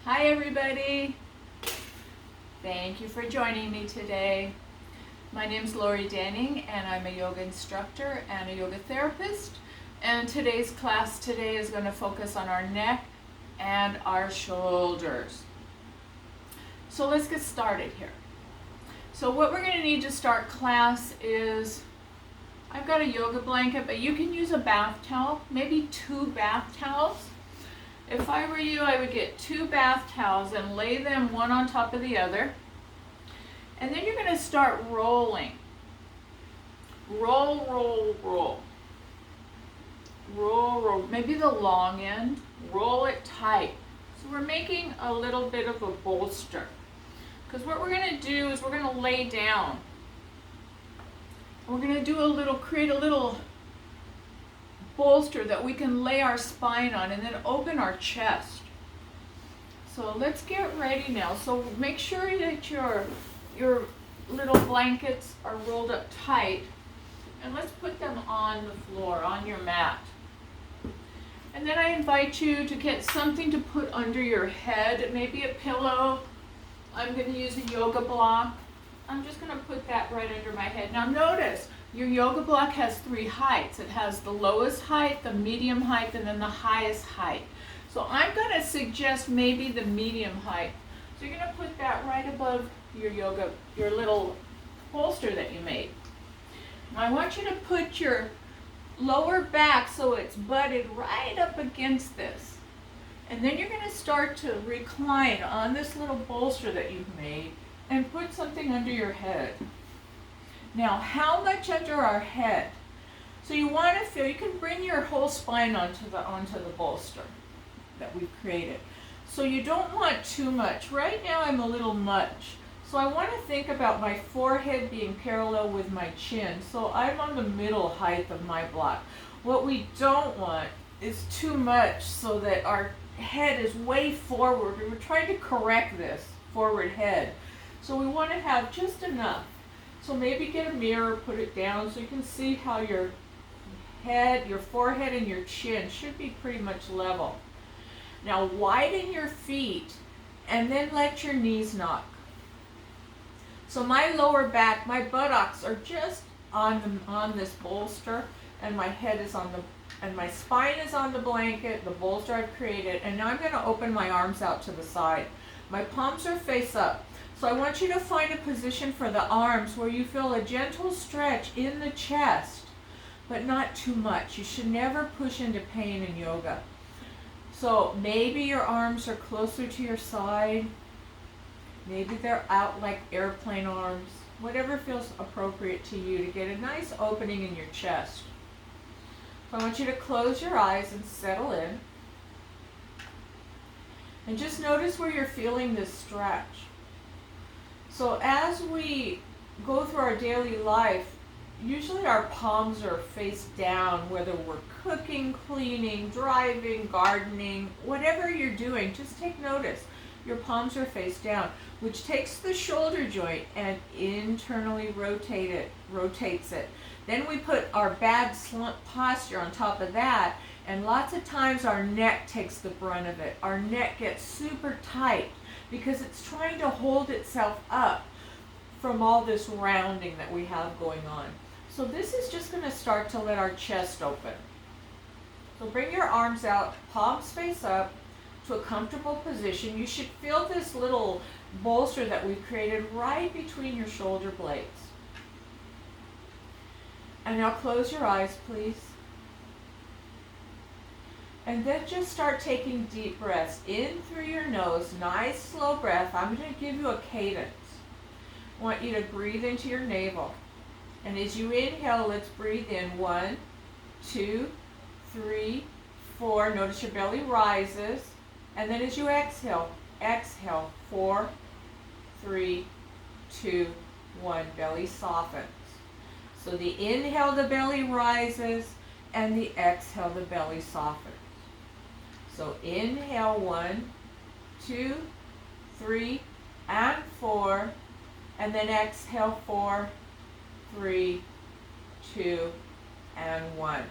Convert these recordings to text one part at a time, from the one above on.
Hi everybody! Thank you for joining me today. My name is Lorrie Denning and I'm a yoga instructor and a yoga therapist. And today's class today is going to focus on our neck and our shoulders. So let's get started here. So what we're going to need to start class is, I've got a yoga blanket, but you can use a bath towel, maybe 2 bath towels. If I were you, I would get 2 bath towels and lay them one on top of the other. And then you're going to start rolling. Roll, roll, roll. Roll, roll. Maybe the long end. Roll it tight. So we're making a little bit of a bolster. Because what we're going to do is we're going to lay down. We're going to do create a little bolster that we can lay our spine on and then open our chest. So let's get ready now. So make sure that your little blankets are rolled up tight, and let's put them on the floor, on your mat. And then I invite you to get something to put under your head, maybe a pillow. I'm going to use a yoga block. I'm just going to put that right under my head. Now notice, your yoga block has 3 heights. It has the lowest height, the medium height, and then the highest height. So I'm going to suggest maybe the medium height. So you're going to put that right above your little holster that you made. Now I want you to put your lower back so it's butted right up against this. And then you're going to start to recline on this little bolster that you've made and put something under your head. Now, how much under our head? So you want to feel, you can bring your whole spine onto the bolster that we've created. So you don't want too much. Right now I'm a little much. So I want to think about my forehead being parallel with my chin. So I'm on the middle height of my block. What we don't want is too much so that our head is way forward. We're trying to correct this forward head. So we want to have just enough. So maybe get a mirror, put it down so you can see how your head, your forehead, and your chin should be pretty much level. Now widen your feet and then let your knees knock. So my lower back, my buttocks are just on this bolster, and my head is and my spine is on the blanket, the bolster I've created, and now I'm going to open my arms out to the side. My palms are face up. So I want you to find a position for the arms where you feel a gentle stretch in the chest, but not too much. You should never push into pain in yoga. So maybe your arms are closer to your side. Maybe they're out like airplane arms. Whatever feels appropriate to you to get a nice opening in your chest. So I want you to close your eyes and settle in. And just notice where you're feeling this stretch. So as we go through our daily life, usually our palms are face down, whether we're cooking, cleaning, driving, gardening, whatever you're doing, just take notice. Your palms are face down, which takes the shoulder joint and internally rotates it. Then we put our bad slump posture on top of that, and lots of times our neck takes the brunt of it. Our neck gets super tight because it's trying to hold itself up from all this rounding that we have going on. So this is just going to start to let our chest open. So bring your arms out, palms face up to a comfortable position. You should feel this little bolster that we've created right between your shoulder blades. And now close your eyes, please. And then just start taking deep breaths in through your nose. Nice slow breath. I'm going to give you a cadence. I want you to breathe into your navel. And as you inhale, let's breathe in 1, 2, 3, 4. Notice your belly rises. And then as you exhale, exhale. 4, 3, 2, 1. Belly softens. So the inhale, the belly rises, and the exhale, the belly softens. So inhale 1, 2, 3, and 4, and then exhale 4, 3, 2, and 1.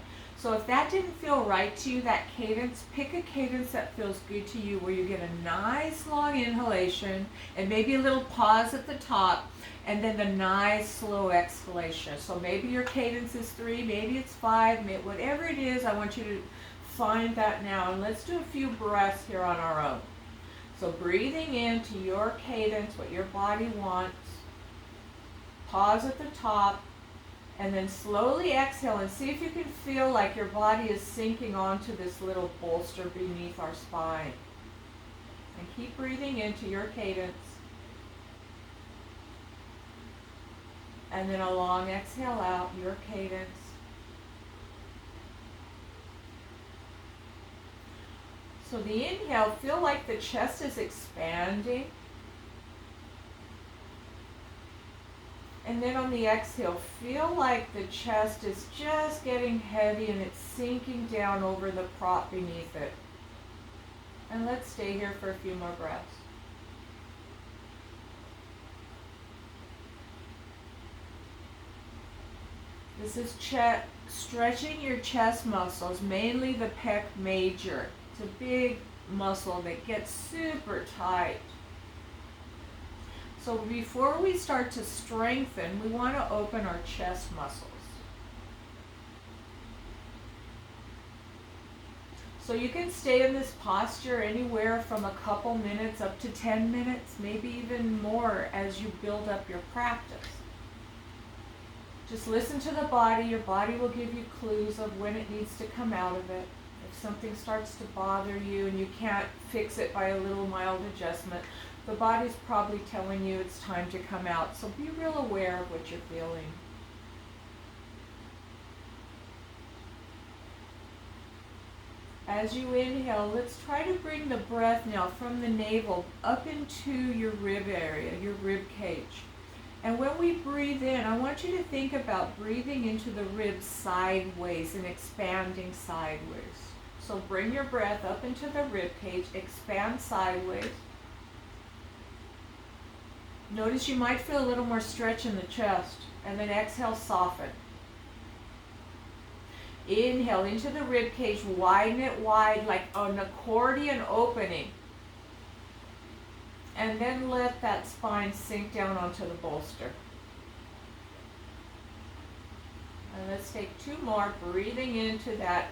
So if that didn't feel right to you, that cadence, pick a cadence that feels good to you where you get a nice long inhalation and maybe a little pause at the top and then the nice slow exhalation. So maybe your cadence is 3, maybe it's 5, whatever it is, I want you to find that now. And let's do a few breaths here on our own. So breathing into your cadence, what your body wants, pause at the top, and then slowly exhale and see if you can feel like your body is sinking onto this little bolster beneath our spine. And keep breathing into your cadence. And then a long exhale out, your cadence. So the inhale, feel like the chest is expanding. And then on the exhale, feel like the chest is just getting heavy and it's sinking down over the prop beneath it. And let's stay here for a few more breaths. This is stretching your chest muscles, mainly the pec major. It's a big muscle that gets super tight. So before we start to strengthen, we want to open our chest muscles. So you can stay in this posture anywhere from a couple minutes up to 10 minutes, maybe even more as you build up your practice. Just listen to the body. Your body will give you clues of when it needs to come out of it. If something starts to bother you and you can't fix it by a little mild adjustment, the body's probably telling you it's time to come out. So be real aware of what you're feeling. As you inhale, let's try to bring the breath now from the navel up into your rib area, your rib cage. And when we breathe in, I want you to think about breathing into the ribs sideways and expanding sideways. So bring your breath up into the rib cage, expand sideways. Notice you might feel a little more stretch in the chest, and then exhale, soften. Inhale into the rib cage, widen it wide like an accordion opening. And then let that spine sink down onto the bolster. And let's take 2 more, breathing into that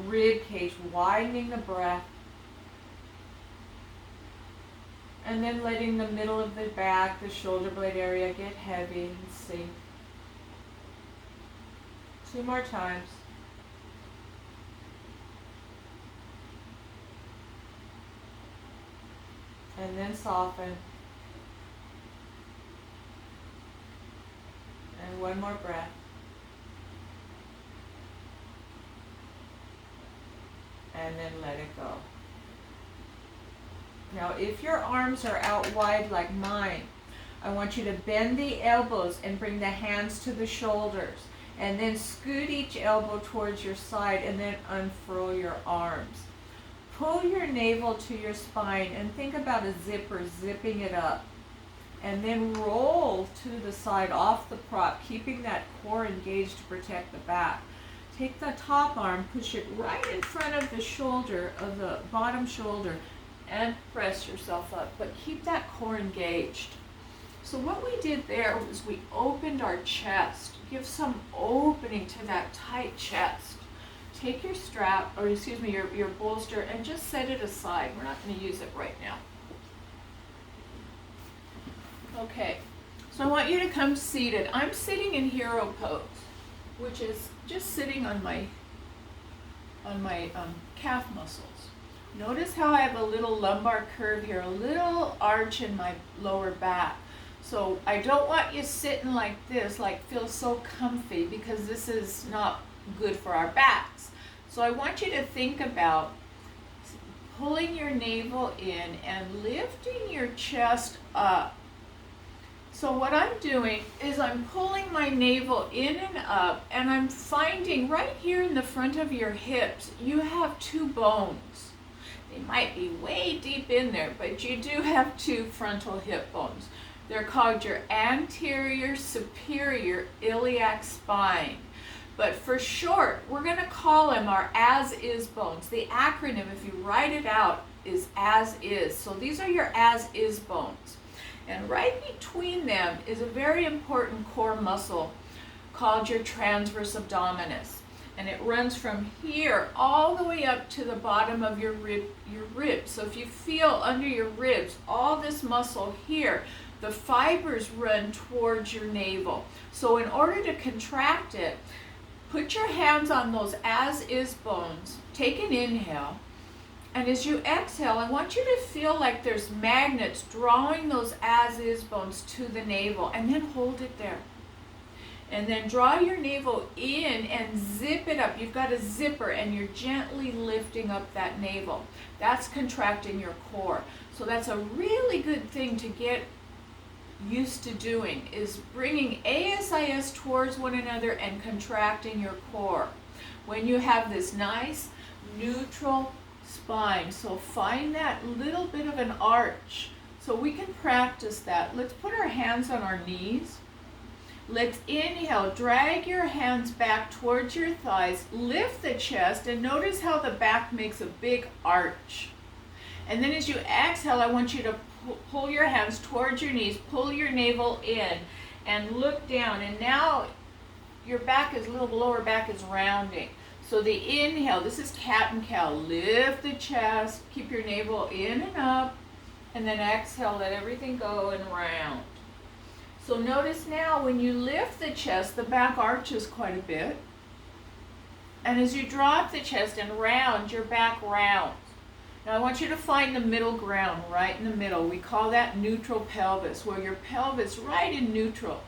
rib cage, widening the breath. And then letting the middle of the back, the shoulder blade area get heavy and sink. 2 more times. And then soften. And 1 more breath. And then let it go. Now, if your arms are out wide like mine, I want you to bend the elbows and bring the hands to the shoulders. And then scoot each elbow towards your side and then unfurl your arms. Pull your navel to your spine and think about a zipper, zipping it up. And then roll to the side off the prop, keeping that core engaged to protect the back. Take the top arm, push it right in front of the shoulder, of the bottom shoulder, and press yourself up, but keep that core engaged. So what we did there was we opened our chest. Give some opening to that tight chest. Take your strap, or excuse me, your bolster, and just set it aside. We're not going to use it right now. Okay, so I want you to come seated. I'm sitting in hero pose, which is just sitting on my calf muscles. Notice how I have a little lumbar curve here, a little arch in my lower back. So I don't want you sitting like this, like feel so comfy, because this is not good for our backs. So I want you to think about pulling your navel in and lifting your chest up. So what I'm doing is I'm pulling my navel in and up, and I'm finding right here in the front of your hips, you have 2 bones. They might be way deep in there, but you do have 2 frontal hip bones. They're called your anterior superior iliac spine. But for short, we're going to call them our as-is bones. The acronym, if you write it out, is as-is. So these are your as-is bones. And right between them is a very important core muscle called your transverse abdominis. And it runs from here all the way up to the bottom of your ribs. So if you feel under your ribs, all this muscle here, the fibers run towards your navel. So in order to contract it, put your hands on those as-is bones, take an inhale, and as you exhale, I want you to feel like there's magnets drawing those as-is bones to the navel, and then hold it there. And then draw your navel in and zip it up. You've got a zipper and you're gently lifting up that navel. That's contracting your core. So that's a really good thing to get used to doing, is bringing ASIS towards one another and contracting your core. When you have this nice neutral spine. So find that little bit of an arch. So we can practice that. Let's put our hands on our knees. Let's inhale, drag your hands back towards your thighs, lift the chest, and notice how the back makes a big arch. And then as you exhale, I want you to pull your hands towards your knees, pull your navel in, and look down. And now your back is, little lower back is rounding. So the inhale, this is cat and cow. Lift the chest, keep your navel in and up, and then exhale, let everything go and round. So notice now when you lift the chest, the back arches quite a bit. And as you drop the chest and round, your back rounds. Now I want you to find the middle ground, right in the middle. We call that neutral pelvis, where your pelvis right in neutral.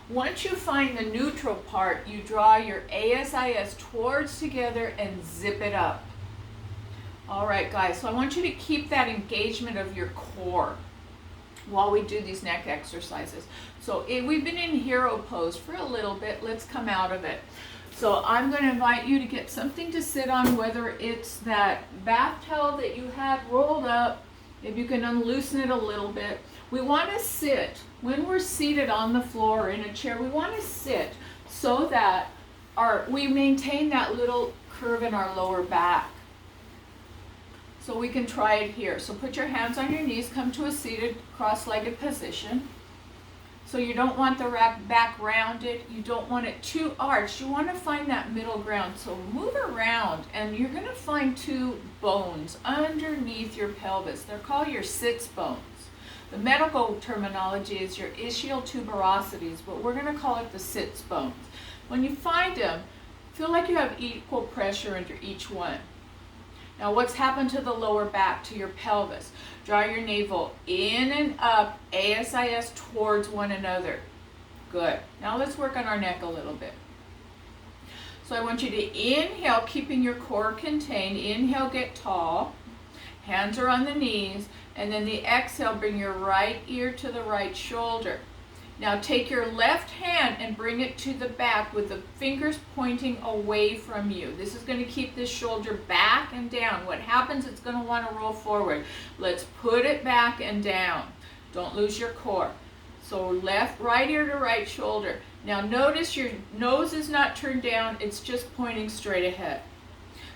Once you find the neutral part, you draw your ASIS towards together and zip it up. All right, guys, so I want you to keep that engagement of your core while we do these neck exercises. So we've been in hero pose for a little bit. Let's come out of it. So I'm going to invite you to get something to sit on, whether it's that bath towel that you had rolled up, if you can unloosen it a little bit. We want to sit, when we're seated on the floor or in a chair, we want to sit so that we maintain that little curve in our lower back. So we can try it here. So put your hands on your knees, come to a seated cross-legged position. So you don't want the back rounded, you don't want it too arched, you want to find that middle ground. So move around and you're going to find two bones underneath your pelvis. They're called your sits bones. The medical terminology is your ischial tuberosities, but we're going to call it the sits bones. When you find them, feel like you have equal pressure under each one. Now what's happened to the lower back, to your pelvis? Draw your navel in and up, ASIS towards one another. Good. Now let's work on our neck a little bit. So I want you to inhale, keeping your core contained. Inhale, get tall. Hands are on the knees. And then the exhale, bring your right ear to the right shoulder. Now take your left hand and bring it to the back with the fingers pointing away from you. This is going to keep this shoulder back and down. What happens, it's going to want to roll forward. Let's put it back and down. Don't lose your core. So right ear to right shoulder. Now notice your nose is not turned down, it's just pointing straight ahead.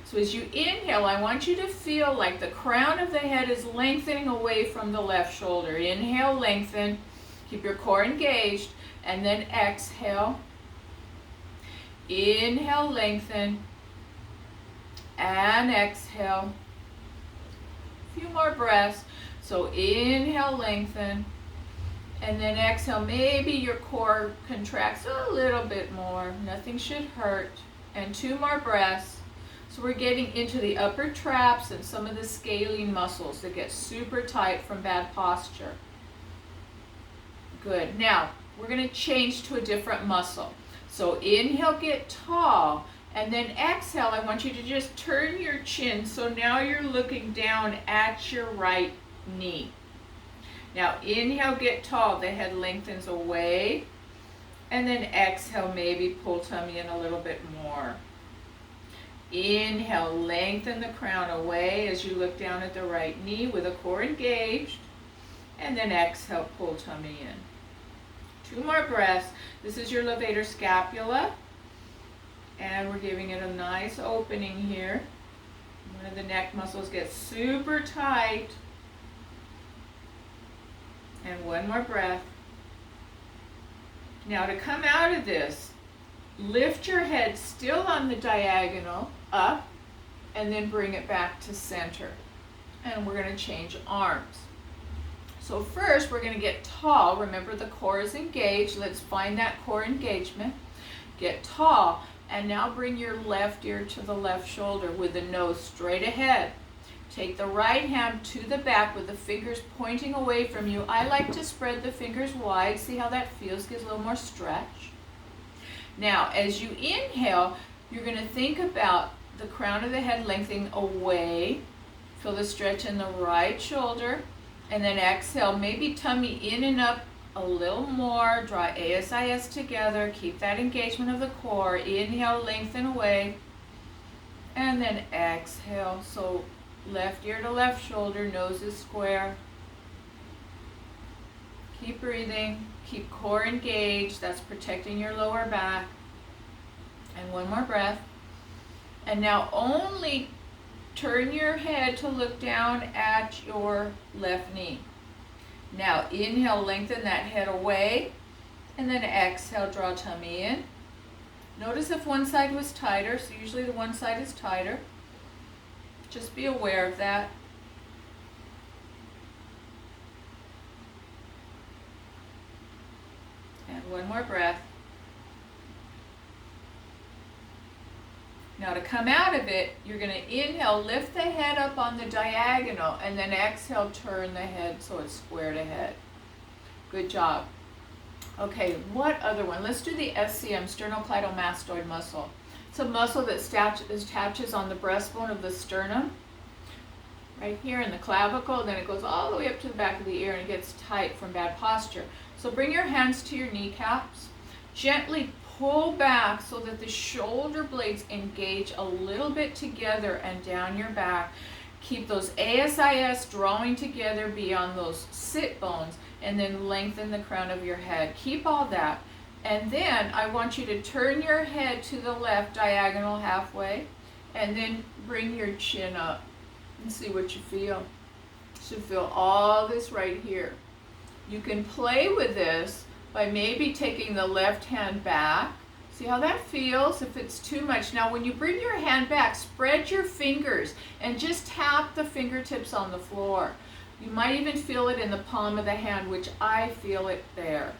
So as you inhale, I want you to feel like the crown of the head is lengthening away from the left shoulder. Inhale, lengthen. Keep your core engaged, and then exhale. Inhale, lengthen, and exhale. A few more breaths. So inhale, lengthen, and then exhale. Maybe your core contracts a little bit more. Nothing should hurt. And 2 more breaths. So we're getting into the upper traps and some of the scalene muscles that get super tight from bad posture. Good. Now, we're going to change to a different muscle. So inhale, get tall, and then exhale, I want you to just turn your chin, so now you're looking down at your right knee. Now, inhale, get tall, the head lengthens away, and then exhale, maybe pull tummy in a little bit more. Inhale, lengthen the crown away as you look down at the right knee with the core engaged, and then exhale, pull tummy in. 2 more breaths. This is your levator scapula. And we're giving it a nice opening here. One of the neck muscles gets super tight. And one more breath. Now to come out of this, lift your head still on the diagonal, up, and then bring it back to center. And we're going to change arms. So first we're going to get tall. Remember the core is engaged. Let's find that core engagement. Get tall. And now bring your left ear to the left shoulder with the nose straight ahead. Take the right hand to the back with the fingers pointing away from you. I like to spread the fingers wide. See how that feels? Gives a little more stretch. Now, as you inhale, you're going to think about the crown of the head lengthening away. Feel the stretch in the right shoulder. And then exhale, maybe tummy in and up a little more. Draw ASIS together. Keep that engagement of the core. Inhale, lengthen away. And then exhale. So left ear to left shoulder, nose is square. Keep breathing. Keep core engaged. That's protecting your lower back. And one more breath. And now only turn your head to look down at your left knee. Now inhale, lengthen that head away, and then exhale, draw tummy in. Notice if one side was tighter, so usually the one side is tighter. Just be aware of that. And one more breath. Now to come out of it, you're going to inhale, lift the head up on the diagonal, and then exhale, turn the head so it's squared ahead. Good job. Okay, what other one? Let's do the SCM, sternocleidomastoid muscle. It's a muscle that attaches on the breastbone of the sternum, right here in the clavicle, then it goes all the way up to the back of the ear and it gets tight from bad posture. So bring your hands to your kneecaps. Gently pull back so that the shoulder blades engage a little bit together and down your back. Keep those ASIS drawing together beyond those sit bones, and then lengthen the crown of your head. Keep all that. And then I want you to turn your head to the left diagonal halfway, and then bring your chin up and see what you feel. You should feel all this right here. You can play with this by maybe taking the left hand back. See how that feels if it's too much. Now when you bring your hand back, spread your fingers and just tap the fingertips on the floor. You might even feel it in the palm of the hand, which I feel it there.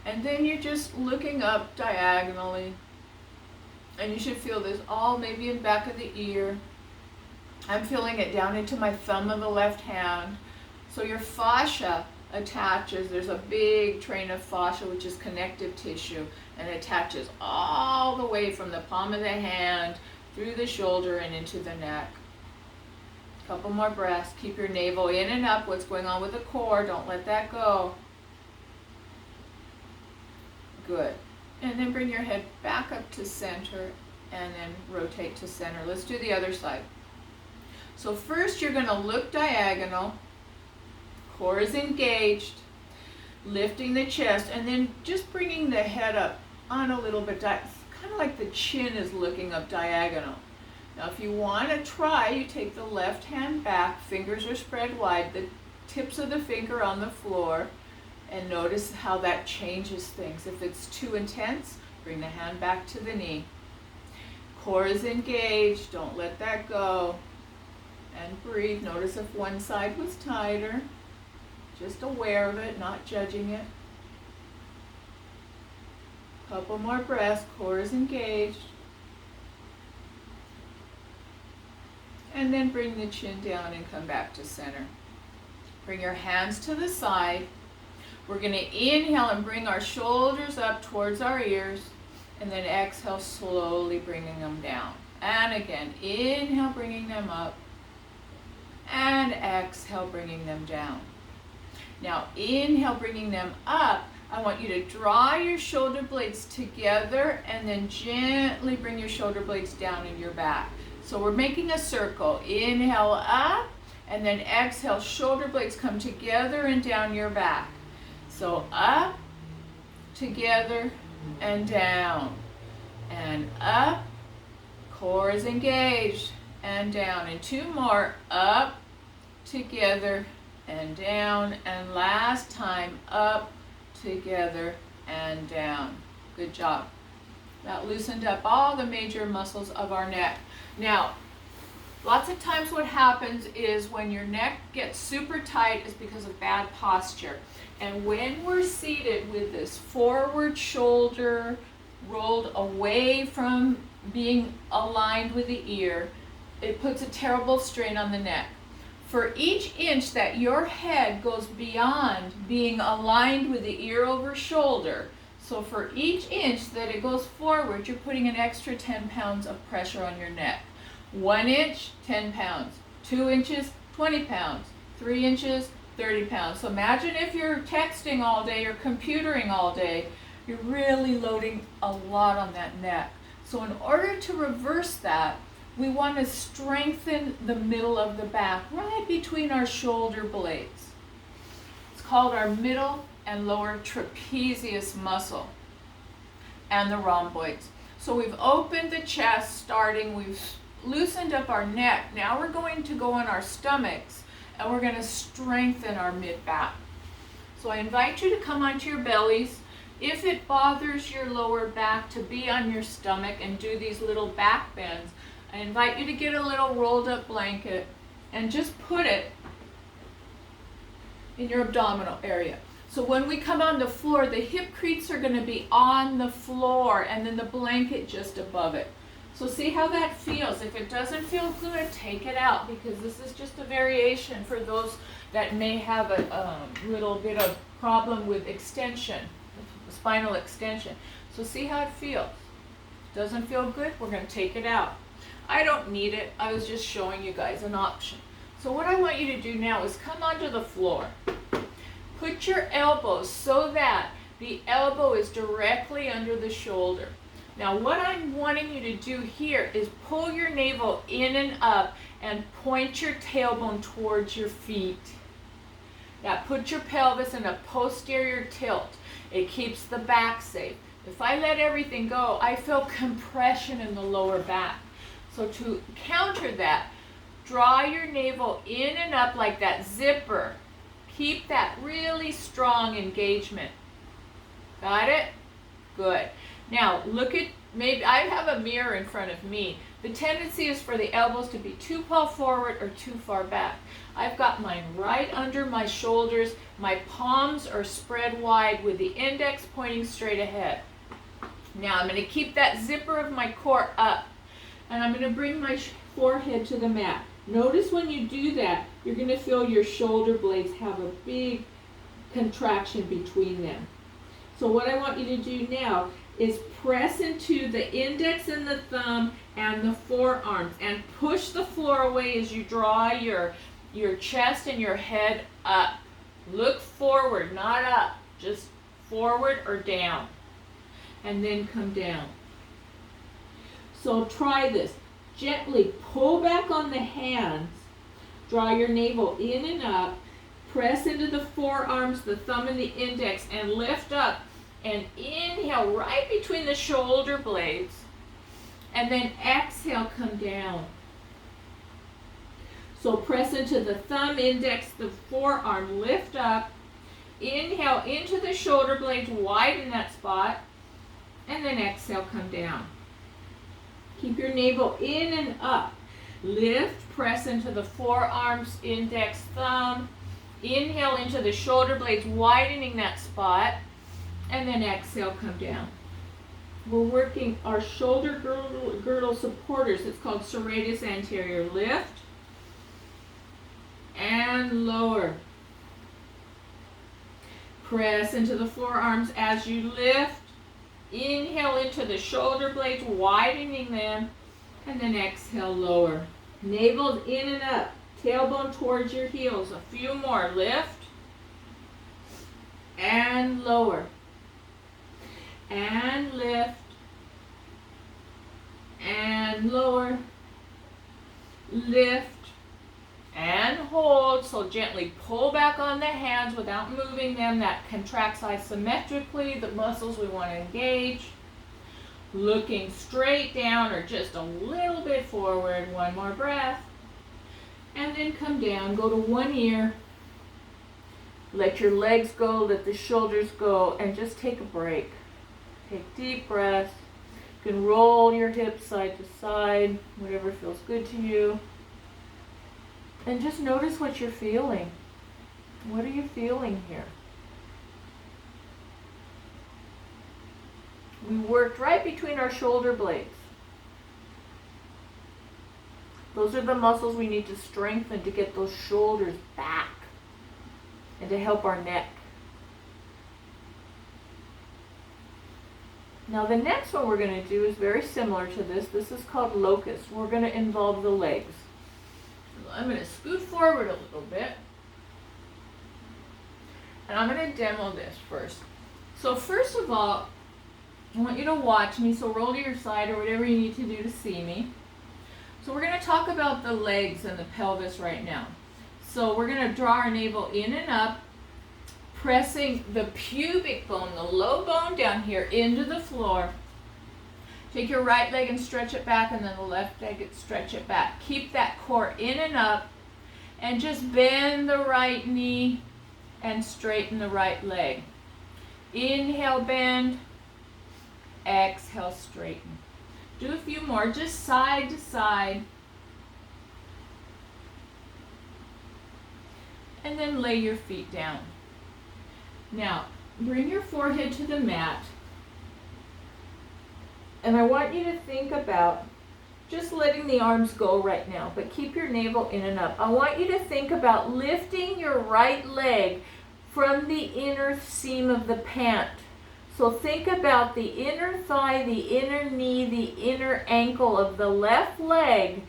And then you're just looking up diagonally. And you should feel this all maybe in the back of the ear. I'm feeling it down into my thumb of the left hand. So your fascia attaches. There's a big train of fascia, which is connective tissue, and it attaches all the way from the palm of the hand through the shoulder and into the neck. A couple more breaths. Keep your navel in and up. What's going on with the core? Don't let that go. Good. And then bring your head back up to center and then rotate to center. Let's do the other side. So first you're going to look diagonal. Core is engaged, lifting the chest, and then just bringing the head up on a little bit, kind of like the chin is looking up diagonal. Now if you want to try, you take the left hand back, fingers are spread wide, the tips of the finger on the floor, and notice how that changes things. If it's too intense, bring the hand back to the knee. Core is engaged, don't let that go. And breathe. Notice if one side was tighter. Just aware of it, not judging it. Couple more breaths, core is engaged. And then bring the chin down and come back to center. Bring your hands to the side. We're going to inhale and bring our shoulders up towards our ears, and then exhale, slowly bringing them down. And again, inhale, bringing them up, and exhale, bringing them down. Now inhale, bringing them up. I want you to draw your shoulder blades together and then gently bring your shoulder blades down in your back. So we're making a circle. Inhale up, and then exhale, shoulder blades come together and down your back. So up, together, and down. And up, Core is engaged, and down. And 2 more, up, together, and down. And last time, up, together, and down. Good job. That loosened up all the major muscles of our neck. Now, lots of times what happens is when your neck gets super tight is because of bad posture. And when we're seated with this forward shoulder rolled away from being aligned with the ear, it puts a terrible strain on the neck. For each inch that your head goes beyond being aligned with the ear over shoulder, so for each inch that it goes forward, you're putting an extra 10 pounds of pressure on your neck. 1 inch, 10 pounds. 2 inches, 20 pounds. 3 inches, 30 pounds. So imagine if you're texting all day or computering all day, you're really loading a lot on that neck. So in order to reverse that, we want to strengthen the middle of the back, right between our shoulder blades. It's called our middle and lower trapezius muscle and the rhomboids. So we've opened the chest starting, we've loosened up our neck. Now we're going to go on our stomachs and we're going to strengthen our mid-back. So I invite you to come onto your bellies. If it bothers your lower back, to be on your stomach and do these little back bends. I invite you to get a little rolled up blanket and just put it in your abdominal area. So when we come on the floor, the hip creases are going to be on the floor and then the blanket just above it. So see how that feels. If it doesn't feel good, take it out, because this is just a variation for those that may have a little bit of problem with extension, spinal extension. So see how it feels. Doesn't feel good, we're going to take it out. I don't need it. I was just showing you guys an option. So what I want you to do now is come onto the floor. Put your elbows so that the elbow is directly under the shoulder. Now what I'm wanting you to do here is pull your navel in and up and point your tailbone towards your feet. Now put your pelvis in a posterior tilt. It keeps the back safe. If I let everything go, I feel compression in the lower back. So to counter that, draw your navel in and up like that zipper. Keep that really strong engagement. Got it? Good. Now look at, maybe I have a mirror in front of me. The tendency is for the elbows to be too far forward or too far back. I've got mine right under my shoulders. My palms are spread wide with the index pointing straight ahead. Now I'm going to keep that zipper of my core up, and I'm going to bring my forehead to the mat. Notice when you do that, you're going to feel your shoulder blades have a big contraction between them. So what I want you to do now is press into the index and the thumb and the forearms and push the floor away as you draw your chest and your head up. Look forward, not up, just forward or down. And then come down. So try this. Gently pull back on the hands, draw your navel in and up, press into the forearms, the thumb and the index, and lift up. And inhale right between the shoulder blades, and then exhale, come down. So press into the thumb, index, the forearm, lift up, inhale into the shoulder blades, widen that spot, and then exhale, come down. Keep your navel in and up. Lift, press into the forearms, index, thumb, inhale into the shoulder blades, widening that spot, and then exhale, come down. We're working our shoulder girdle supporters. It's called serratus anterior. Lift and lower. Press into the forearms as you lift. Inhale into the shoulder blades, widening them, and then exhale, lower. Navel in and up. Tailbone towards your heels. A few more. Lift and lower. And lift, and lower, lift, and hold. So gently pull back on the hands without moving them. That contracts isometrically, the muscles we want to engage. looking straight down or just a little bit forward. One more breath. And then come down, go to one ear. Let your legs go, let the shoulders go, and just take a break. Take deep breaths. You can roll your hips side to side, whatever feels good to you. And just notice what you're feeling. What are you feeling here? We worked right between our shoulder blades. Those are the muscles we need to strengthen to get those shoulders back and to help our neck. Now the next one we're going to do is very similar to this. This is called locust. We're going to involve the legs. So I'm going to scoot forward a little bit. And I'm going to demo this first. So first of all, I want you to watch me, so roll to your side or whatever you need to do to see me. So we're going to talk about the legs and the pelvis right now. So we're going to draw our navel in and up, pressing the pubic bone, the low bone down here, into the floor. Take your right leg and stretch it back, and then the left leg and stretch it back. Keep that core in and up, and just bend the right knee and straighten the right leg. Inhale, bend. Exhale, straighten. Do a few more, just side to side. And then lay your feet down. Now, bring your forehead to the mat. And I want you to think about just letting the arms go right now, but keep your navel in and up. I want you to think about lifting your right leg from the inner seam of the pant. So think about the inner thigh, the inner knee, the inner ankle of the left leg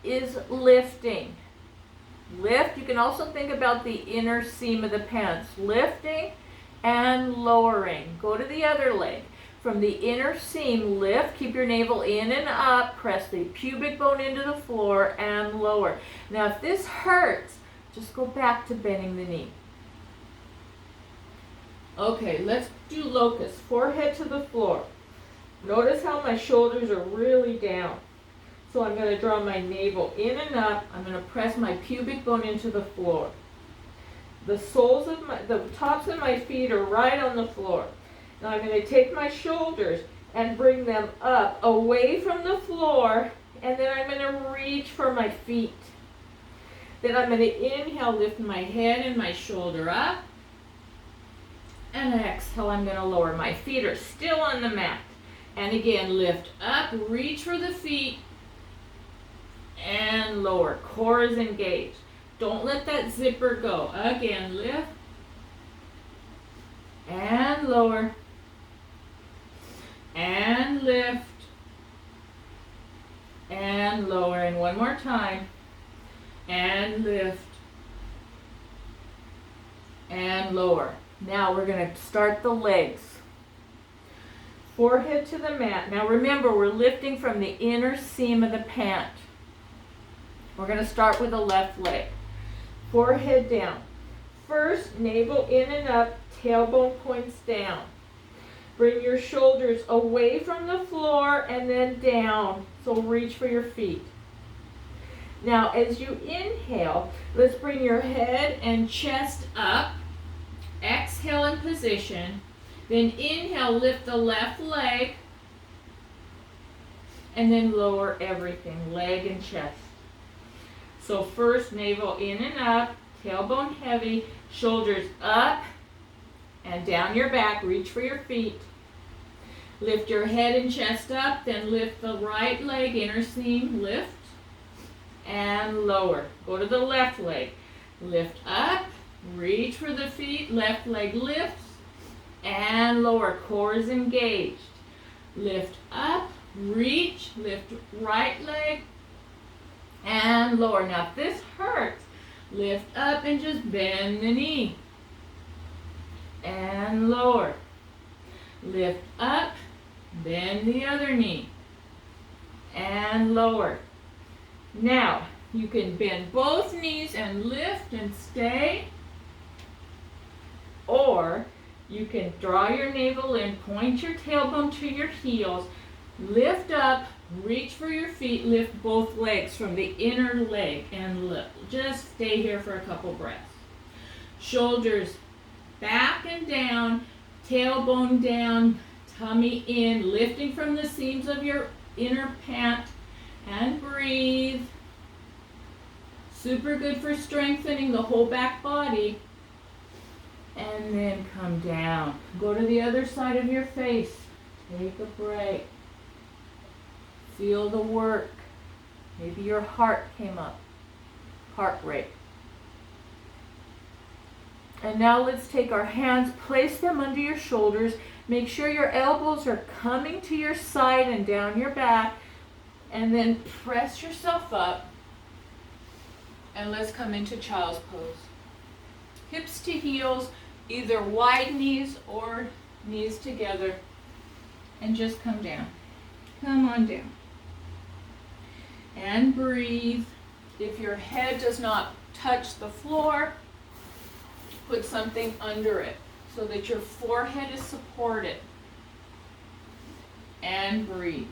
is lifting. Lift. You can also think about the inner seam of the pants. Lifting and lowering. Go to the other leg. From the inner seam, lift. Keep your navel in and up. Press the pubic bone into the floor and lower. Now if this hurts, just go back to bending the knee. Okay, let's do locust. Forehead to the floor. Notice how my shoulders are really down. So I'm going to draw my navel in and up. I'm going to press my pubic bone into the floor. The tops of my feet are right on the floor. Now I'm going to take my shoulders and bring them up away from the floor, and then I'm going to reach for my feet. Then I'm going to inhale, lift my head and my shoulder up. And exhale, I'm going to lower. My feet are still on the mat. And again, lift up, reach for the feet, and lower. Core is engaged. Don't let that zipper go. Again, lift, and lower, and lift, and lower. And one more time, and lift, and lower. Now we're going to start the legs. Forehead to the mat. Now remember, we're lifting from the inner seam of the pant. We're going to start with the left leg. Forehead down. First, navel in and up, tailbone points down. Bring your shoulders away from the floor and then down. So reach for your feet. Now as you inhale, let's bring your head and chest up. Exhale in position. Then inhale, lift the left leg. And then lower everything, leg and chest. So first, navel in and up, tailbone heavy, shoulders up and down your back. Reach for your feet. Lift your head and chest up, then lift the right leg, inner seam, lift and lower. Go to the left leg. Lift up. Reach for the feet, left leg lifts, and lower. Core is engaged. Lift up, reach, lift right leg, and lower. Now if this hurts, lift up and just bend the knee. And lower. Lift up, bend the other knee. And lower. Now, you can bend both knees and lift and stay. Or You can draw your navel in, point your tailbone to your heels, lift up, reach for your feet, lift both legs from the inner leg, and lift. Just stay here for a couple breaths. Shoulders back and down, tailbone down, tummy in, lifting from the seams of your inner pant, and breathe. Super good for strengthening the whole back body. And then come down. Go to the other side of your face. Take a break. Feel the work. Maybe your heart came up. Heart rate. And now let's take our hands, place them under your shoulders. Make sure your elbows are coming to your side and down your back. And then press yourself up. And let's come into child's pose. Hips to heels, either wide knees or knees together. And just come down. Come on down. And breathe. If your head does not touch the floor, put something under it so that your forehead is supported. And breathe.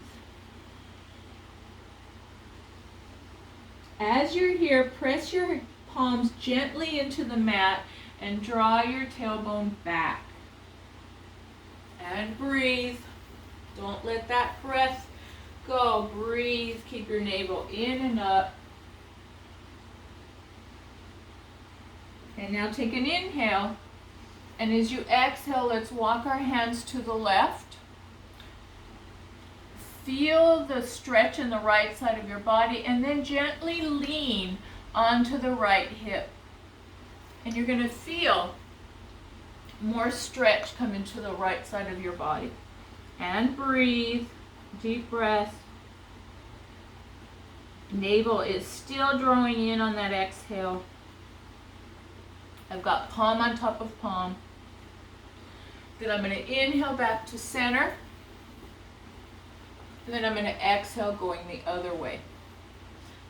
As you're here, press your palms gently into the mat and draw your tailbone back. And breathe. Don't let that breath go. Breathe. Keep your navel in and up. And now take an inhale. And as you exhale, let's walk our hands to the left. Feel the stretch in the right side of your body, and then gently lean onto the right hip. And you're going to feel more stretch come into the right side of your body. And breathe. Deep breath. Navel is still drawing in on that exhale. I've got palm on top of palm. Then I'm going to inhale back to center. And then I'm going to exhale going the other way.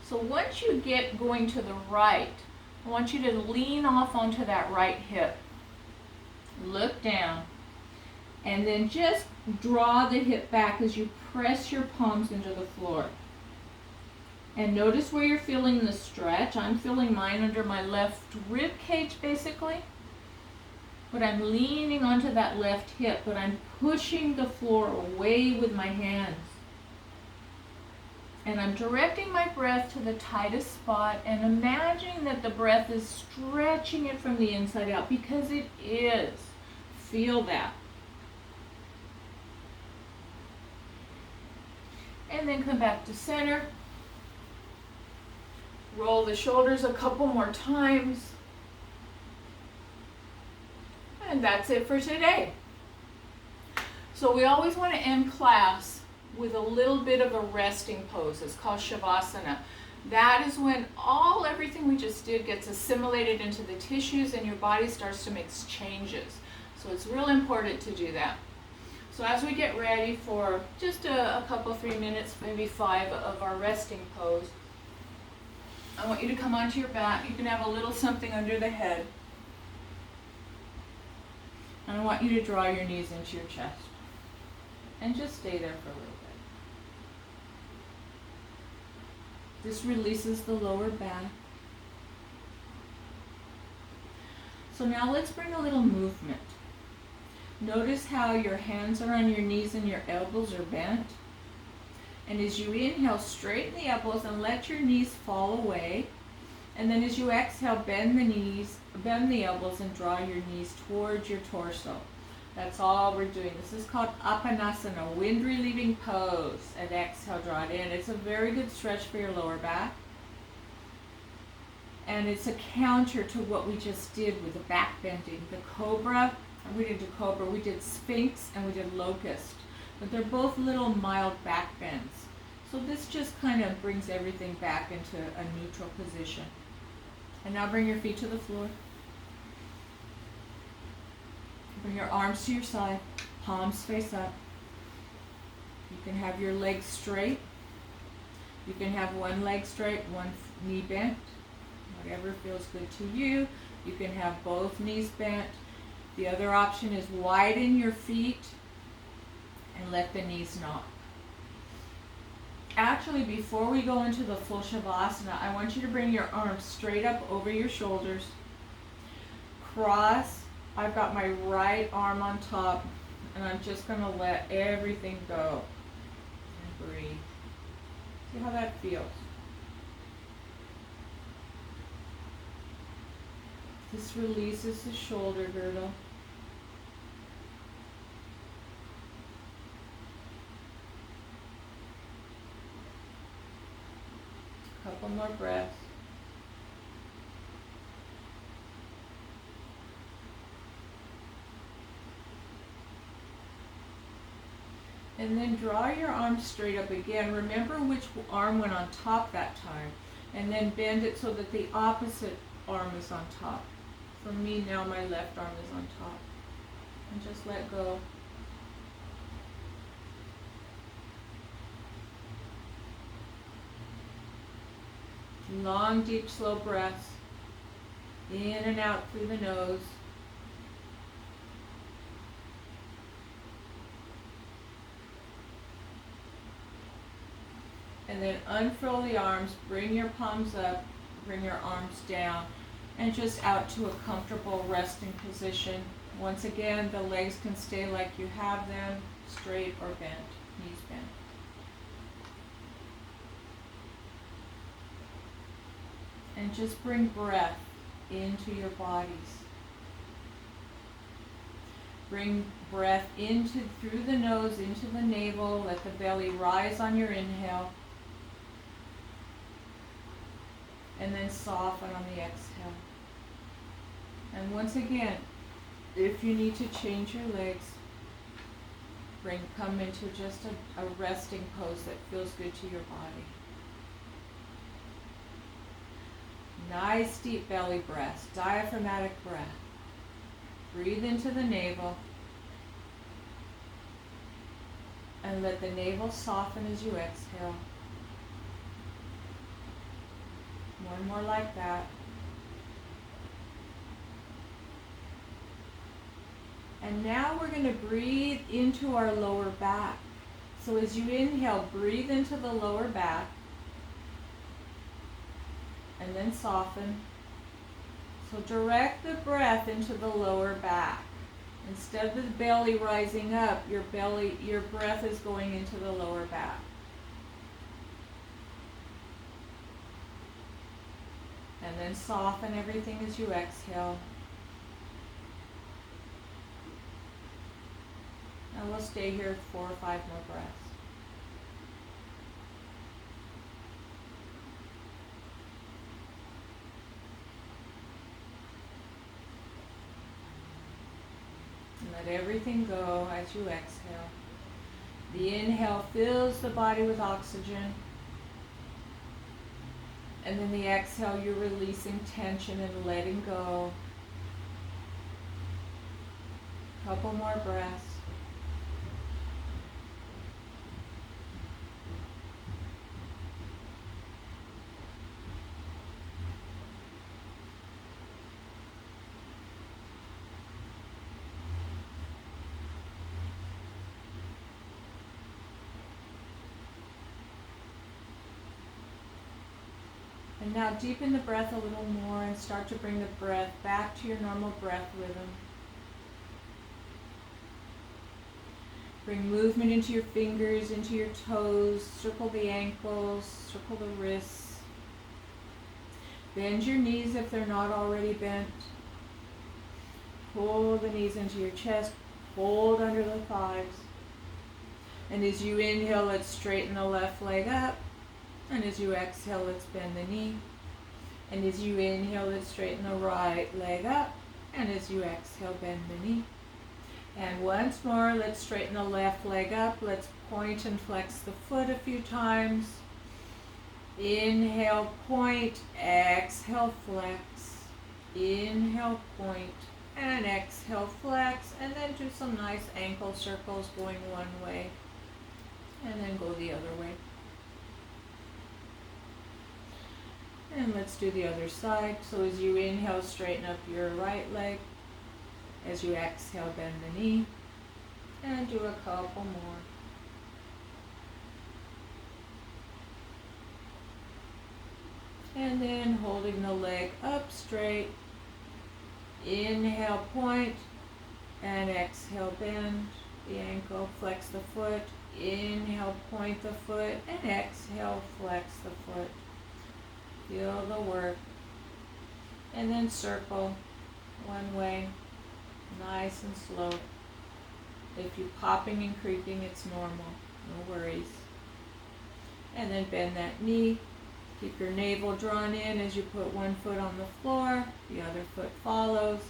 So once you get going to the right, I want you to lean off onto that right hip. Look down. And then just draw the hip back as you press your palms into the floor. And notice where you're feeling the stretch. I'm feeling mine under my left rib cage basically. But I'm leaning onto that left hip, but I'm pushing the floor away with my hands. And I'm directing my breath to the tightest spot and imagining that the breath is stretching it from the inside out, because it is. Feel that. And then come back to center. Roll the shoulders a couple more times. And that's it for today. So we always want to end class with a little bit of a resting pose. It's called Shavasana. That is when everything we just did gets assimilated into the tissues and your body starts to make changes. So it's real important to do that. So as we get ready for just a couple, 3 minutes, maybe 5 of our resting pose, I want you to come onto your back. You can have a little something under the head. And I want you to draw your knees into your chest. And just stay there for a little bit. This releases the lower back. So now let's bring a little movement. Notice how your hands are on your knees and your elbows are bent. And as you inhale, straighten the elbows and let your knees fall away. And then as you exhale, bend the elbows and draw your knees towards your torso. That's all we're doing. This is called Apanasana, wind relieving pose. And exhale, draw it in. It's a very good stretch for your lower back. And it's a counter to what we just did with the back bending. The cobra, we didn't do cobra, we did sphinx and we did locust. But they're both little mild back bends. So this just kind of brings everything back into a neutral position. And now bring your feet to the floor. Bring your arms to your side, palms face up. You can have your legs straight. You can have one leg straight, one knee bent. Whatever feels good to you. You can have both knees bent. The other option is widen your feet and let the knees knock. Actually, before we go into the full Shavasana, I want you to bring your arms straight up over your shoulders. Cross. I've got my right arm on top, and I'm just going to let everything go. And breathe. See how that feels. This releases the shoulder girdle. Couple more breaths. And then draw your arms straight up again. Remember which arm went on top that time. And then bend it so that the opposite arm is on top. For me now, my left arm is on top. And just let go. Long, deep, slow breaths. In and out through the nose. And then unfurl the arms, bring your palms up, bring your arms down, and just out to a comfortable resting position. Once again, the legs can stay like you have them, straight or bent, knees bent. And just bring breath into your bodies. Bring breath into through the nose, into the navel. Let the belly rise on your inhale. And then soften on the exhale. And once again, if you need to change your legs, come into just a resting pose that feels good to your body. Nice deep belly breaths, diaphragmatic breath. Breathe into the navel. And let the navel soften as you exhale. More and more like that. And now we're going to breathe into our lower back. So as you inhale, breathe into the lower back. And then soften. So direct the breath into the lower back. Instead of the belly rising up, your breath is going into the lower back. And then soften everything as you exhale. And we'll stay here 4 or 5 more breaths. And let everything go as you exhale. The inhale fills the body with oxygen. And then the exhale, you're releasing tension and letting go. Couple more breaths. And now deepen the breath a little more and start to bring the breath back to your normal breath rhythm. Bring movement into your fingers, into your toes, circle the ankles, circle the wrists. Bend your knees if they're not already bent. Pull the knees into your chest, hold under the thighs. And as you inhale, let's straighten the left leg up. And as you exhale, let's bend the knee. And as you inhale, let's straighten the right leg up. And as you exhale, bend the knee. And once more, let's straighten the left leg up. Let's point and flex the foot a few times. Inhale, point. Exhale, flex. Inhale, point. And exhale, flex. And then do some nice ankle circles going one way. And then go the other way. And let's do the other side. So as you inhale, straighten up your right leg. As you exhale, bend the knee. And do a couple more. And then holding the leg up straight. Inhale, point. And exhale, bend the ankle, flex the foot. Inhale, point the foot. And exhale, flex the foot. Feel the work. And then circle one way, nice and slow. If you're popping and creeping, it's normal, no worries. And then bend that knee. Keep your navel drawn in as you put one foot on the floor, the other foot follows.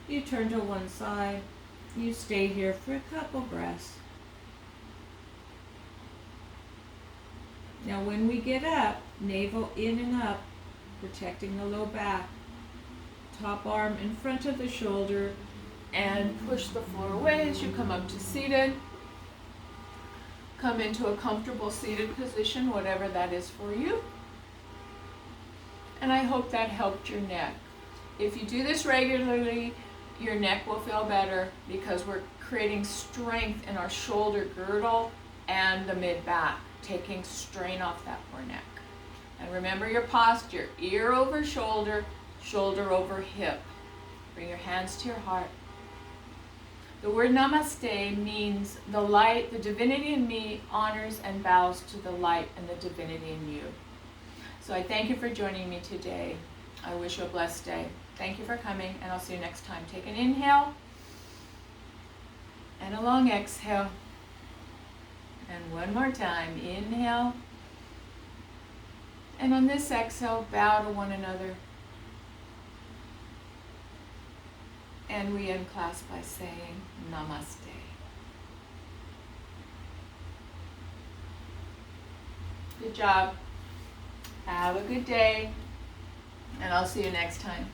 You turn to one side. You stay here for a couple breaths. Now when we get up, navel in and up, protecting the low back. Top arm in front of the shoulder and push the floor away as you come up to seated. Come into a comfortable seated position, whatever that is for you. And I hope that helped your neck. If you do this regularly, your neck will feel better because we're creating strength in our shoulder girdle and the mid-back, taking strain off that poor neck. And remember your posture, ear over shoulder, shoulder over hip. Bring your hands to your heart. The word namaste means the light, the divinity in me honors and bows to the light and the divinity in you. So I thank you for joining me today. I wish you a blessed day. Thank you for coming, and I'll see you next time. Take an inhale and a long exhale. And one more time, inhale. And on this exhale, bow to one another. And we end class by saying namaste. Good job. Have a good day. And I'll see you next time.